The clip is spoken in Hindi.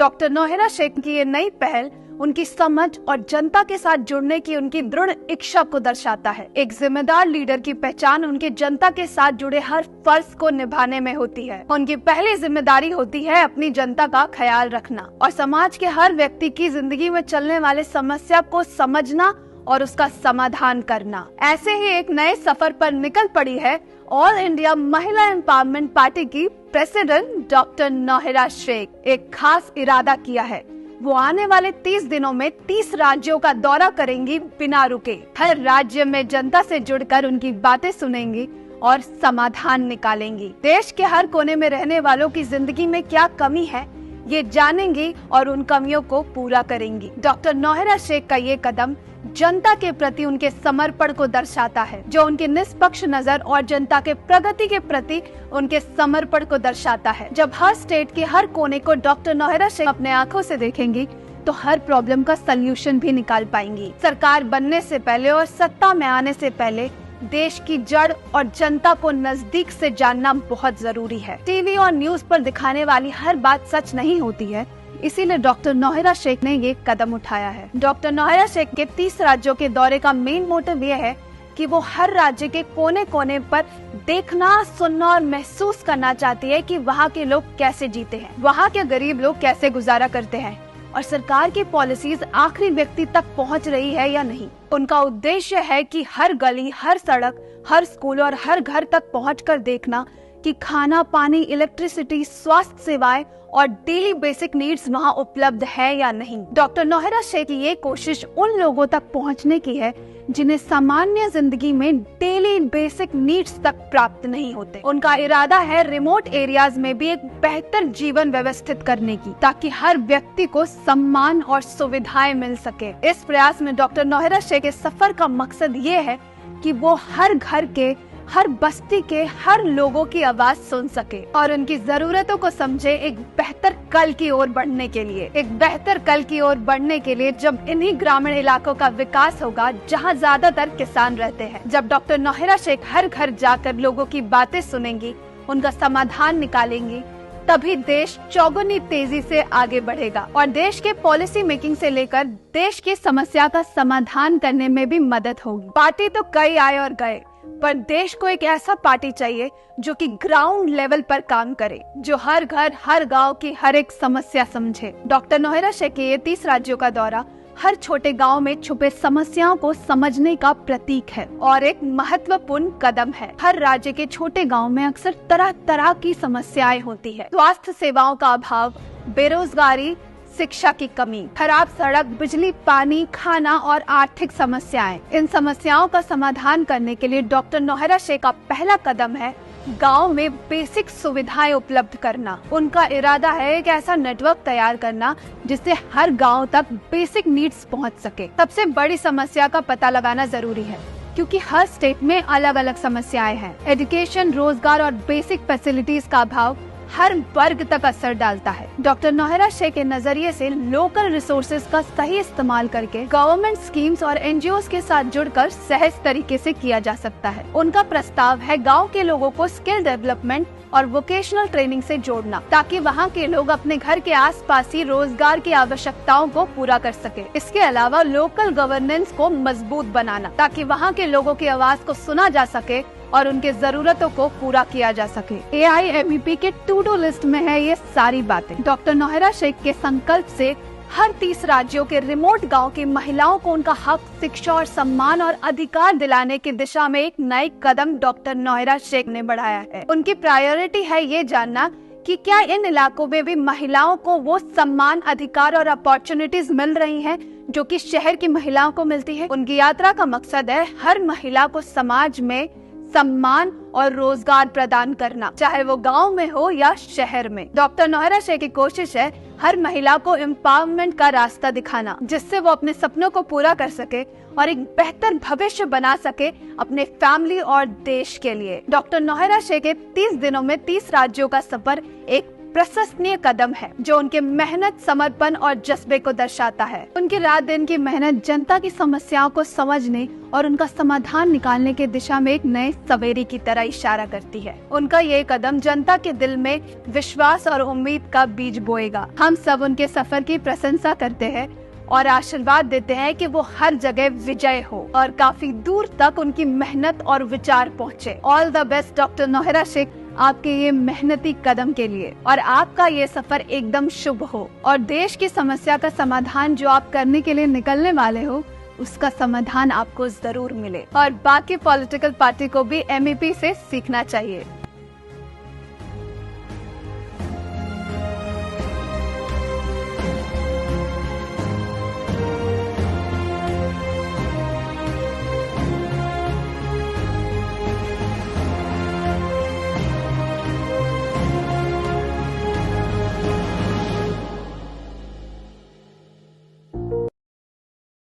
डॉक्टर नौहरा शेख की ये नई पहल उनकी समझ और जनता के साथ जुड़ने की उनकी दृढ़ इच्छा को दर्शाता है। एक जिम्मेदार लीडर की पहचान उनके जनता के साथ जुड़े हर फर्ज को निभाने में होती है। उनकी पहली जिम्मेदारी होती है अपनी जनता का ख्याल रखना और समाज के हर व्यक्ति की जिंदगी में चलने वाले समस्या को समझना और उसका समाधान करना। ऐसे ही एक नए सफर पर निकल पड़ी है ऑल इंडिया महिला एम्पावरमेंट पार्टी की प्रेसिडेंट डॉक्टर नौहरा शेख। एक खास इरादा किया है, वो आने वाले 30 दिनों में 30 राज्यों का दौरा करेंगी बिना रुके। हर राज्य में जनता से जुड़कर उनकी बातें सुनेंगी और समाधान निकालेंगी। देश के हर कोने में रहने वालों की जिंदगी में क्या कमी है ये जानेंगी और उन कमियों को पूरा करेंगी। डॉक्टर नौहरा शेख का ये कदम जनता के प्रति उनके समर्पण को दर्शाता है, जो उनकी निष्पक्ष नजर और जनता के प्रगति के प्रति उनके समर्पण को दर्शाता है। जब हर स्टेट के हर कोने को डॉक्टर नौहरा शेख अपने आंखों से देखेंगी तो हर प्रॉब्लम का सल्यूशन भी निकाल पाएंगी। सरकार बनने से पहले और सत्ता में आने से पहले देश की जड़ और जनता को नजदीक से जानना बहुत जरूरी है। टीवी और न्यूज पर दिखाने वाली हर बात सच नहीं होती है, इसीलिए डॉक्टर नौहरा शेख ने ये कदम उठाया है। डॉक्टर नौहरा शेख के 30 राज्यों के दौरे का मेन मोटिव ये है कि वो हर राज्य के कोने कोने पर देखना, सुनना और महसूस करना चाहती है कि वहाँ के लोग कैसे जीते हैं, वहाँ के गरीब लोग कैसे गुजारा करते हैं और सरकार की पॉलिसीज आखिरी व्यक्ति तक पहुँच रही है या नहीं। उनका उद्देश्य है कि हर गली, हर सड़क, हर स्कूल और हर घर तक पहुँचकर देखना कि खाना, पानी, इलेक्ट्रिसिटी, स्वास्थ्य सेवाएं और डेली बेसिक नीड्स वहाँ उपलब्ध है या नहीं। डॉक्टर नौहरा शेख की ये कोशिश उन लोगों तक पहुँचने की है जिन्हें सामान्य जिंदगी में डेली बेसिक नीड्स तक प्राप्त नहीं होते। उनका इरादा है रिमोट एरियाज में भी एक बेहतर जीवन व्यवस्थित करने की, ताकि हर व्यक्ति को सम्मान और सुविधाएं मिल सके। इस प्रयास में डॉक्टर नौहरा शेख के सफर का मकसद ये है कि वो हर घर के, हर बस्ती के हर लोगों की आवाज सुन सके और उनकी जरूरतों को समझे। एक बेहतर कल की ओर बढ़ने के लिए जब इन्हीं ग्रामीण इलाकों का विकास होगा जहां ज्यादातर किसान रहते हैं, जब डॉक्टर नौहरा शेख हर घर जाकर लोगों की बातें सुनेंगी, उनका समाधान निकालेंगी, तभी देश चौगुनी तेजी से आगे बढ़ेगा और देश के पॉलिसी मेकिंग से लेकर देश की समस्या का समाधान करने में भी मदद होगी। पार्टी तो कई आए और गए, पर देश को एक ऐसा पार्टी चाहिए जो कि ग्राउंड लेवल पर काम करे, जो हर घर, हर गांव की हर एक समस्या समझे। डॉक्टर नौहरा शेख के ये 30 राज्यों का दौरा हर छोटे गांव में छुपे समस्याओं को समझने का प्रतीक है और एक महत्वपूर्ण कदम है। हर राज्य के छोटे गांव में अक्सर तरह तरह की समस्याएं होती है। स्वास्थ्य सेवाओं का अभाव, बेरोजगारी, शिक्षा की कमी, खराब सड़क, बिजली, पानी, खाना और आर्थिक समस्याएं। इन समस्याओं का समाधान करने के लिए डॉक्टर नौहरा शेख का पहला कदम है गांव में बेसिक सुविधाएं उपलब्ध करना। उनका इरादा है एक ऐसा नेटवर्क तैयार करना जिससे हर गांव तक बेसिक नीड्स पहुंच सके। सबसे बड़ी समस्या का पता लगाना जरूरी है, क्योंकि हर स्टेट में अलग अलग समस्याएं हैं। एजुकेशन, रोजगार और बेसिक फैसिलिटीज का अभाव हर वर्ग तक असर डालता है। डॉक्टर नौहरा शेख के नजरिए से लोकल रिसोर्सेज का सही इस्तेमाल करके गवर्नमेंट स्कीम्स और एनजीओ के साथ जुड़कर सहज तरीके से किया जा सकता है। उनका प्रस्ताव है गांव के लोगों को स्किल डेवलपमेंट और वोकेशनल ट्रेनिंग से जोड़ना, ताकि वहां के लोग अपने घर के आसपास ही रोजगार की आवश्यकताओं को पूरा कर सके। इसके अलावा लोकल गवर्नेंस को मजबूत बनाना, ताकि वहां के लोगों की आवाज को सुना जा सके और उनके जरूरतों को पूरा किया जा सके। AIMEP के टू डू लिस्ट में है ये सारी बातें। डॉक्टर नौहरा शेख के संकल्प से हर 30 राज्यों के रिमोट गांव की महिलाओं को उनका हक, शिक्षा और सम्मान और अधिकार दिलाने की दिशा में एक नई कदम डॉक्टर नौहरा शेख ने बढ़ाया है। उनकी प्रायोरिटी है ये जानना कि क्या इन इलाकों में भी महिलाओं को वो सम्मान, अधिकार और अपॉर्चुनिटीज मिल रही हैं जो कि शहर की महिलाओं को मिलती है। उनकी यात्रा का मकसद है हर महिला को समाज में सम्मान और रोजगार प्रदान करना, चाहे वो गांव में हो या शहर में। डॉक्टर नौहरा शेख की कोशिश है हर महिला को एम्पावरमेंट का रास्ता दिखाना, जिससे वो अपने सपनों को पूरा कर सके और एक बेहतर भविष्य बना सके अपने फैमिली और देश के लिए। डॉक्टर नौहरा शेख के 30 दिनों में 30 राज्यों का सफर एक प्रशंसनीय कदम है जो उनके मेहनत, समर्पण और जज्बे को दर्शाता है। उनकी रात दिन की मेहनत जनता की समस्याओं को समझने और उनका समाधान निकालने की दिशा में एक नए सवेरे की तरह इशारा करती है। उनका ये कदम जनता के दिल में विश्वास और उम्मीद का बीज बोएगा। हम सब उनके सफर की प्रशंसा करते हैं और आशीर्वाद देते हैं कि वो हर जगह विजय हो और काफी दूर तक उनकी मेहनत और विचार पहुँचे। All the best doctor Nauhra Sheikh, आपके ये मेहनती कदम के लिए, और आपका ये सफर एकदम शुभ हो और देश की समस्या का समाधान जो आप करने के लिए निकलने वाले हो उसका समाधान आपको जरूर मिले और बाकी पॉलिटिकल पार्टी को भी MEP से सीखना चाहिए।